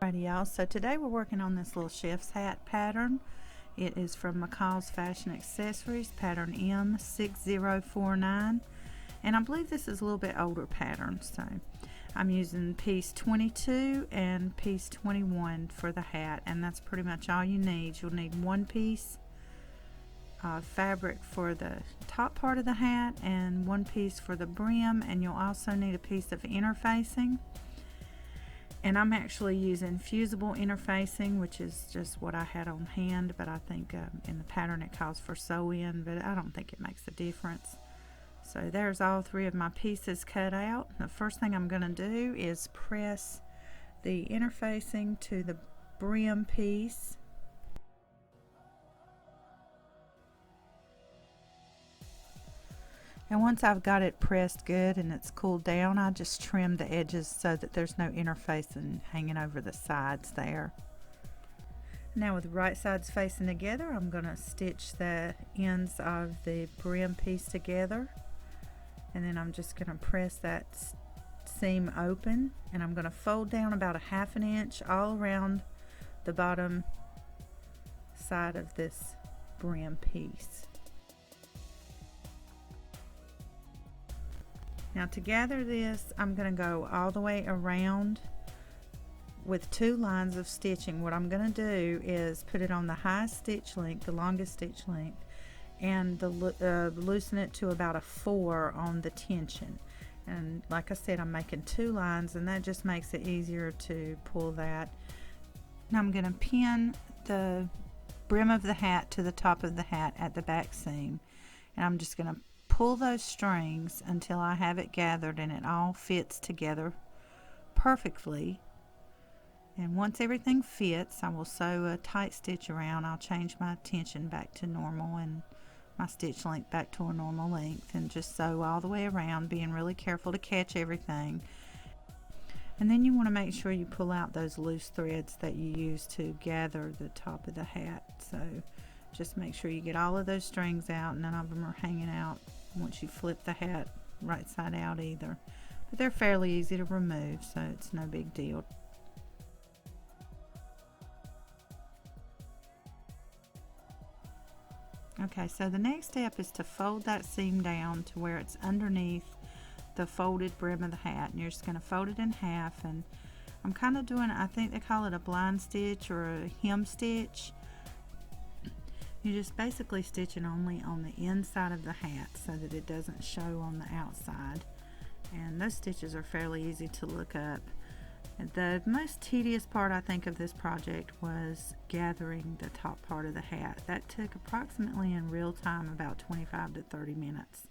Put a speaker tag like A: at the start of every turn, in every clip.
A: Alrighty y'all, so today we're working on this little chef's hat pattern. It is from McCall's Fashion Accessories, pattern M6049, and I believe this is a little bit older pattern, so I'm using piece 22 and piece 21 for the hat, and that's pretty much all you need. You'll need one piece of fabric for the top part of the hat and one piece for the brim, and you'll also need a piece of interfacing. And I'm actually using fusible interfacing, which is just what I had on hand, but I think in the pattern it calls for sew-in, but I don't think it makes a difference. So there's all three of my pieces cut out. The first thing I'm going to do is press the interfacing to the brim piece. And once I've got it pressed good and it's cooled down, I just trim the edges so that there's no interfacing hanging over the sides there. Now with the right sides facing together, I'm going to stitch the ends of the brim piece together. And then I'm just going to press that seam open, and I'm going to fold down about a ½ inch all around the bottom side of this brim piece. Now to gather this, I'm going to go all the way around with 2 lines of stitching. What I'm going to do is put it on the highest stitch length, the longest stitch length, and loosen it to about a 4 on the tension. And like I said, I'm making 2 lines, and that just makes it easier to pull that. Now I'm going to pin the brim of the hat to the top of the hat at the back seam, and I'm just going to pull those strings until I have it gathered and it all fits together perfectly. And once everything fits, I will sew a tight stitch around. I'll change my tension back to normal and my stitch length back to a normal length, and just sew all the way around, being really careful to catch everything. And then you want to make sure you pull out those loose threads that you use to gather the top of the hat. So just make sure you get all of those strings out. None of them are hanging out once you flip the hat right side out either, but they're fairly easy to remove, so it's no big deal. Okay, so the next step is to fold that seam down to where it's underneath the folded brim of the hat, and you're just going to fold it in half. And I'm kind of doing, I think they call it a blind stitch or a hem stitch. You're just basically stitching only on the inside of the hat so that it doesn't show on the outside. And those stitches are fairly easy to look up. The most tedious part, I think, of this project was gathering the top part of the hat. That took approximately in real time about 25 to 30 minutes.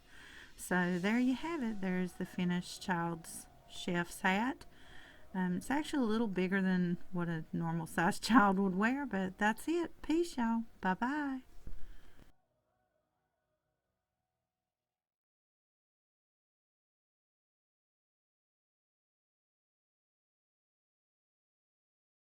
A: So there you have it. There's the finished child's chef's hat. It's actually a little bigger than what a normal sized child would wear, but that's it. Peace, y'all. Bye-bye.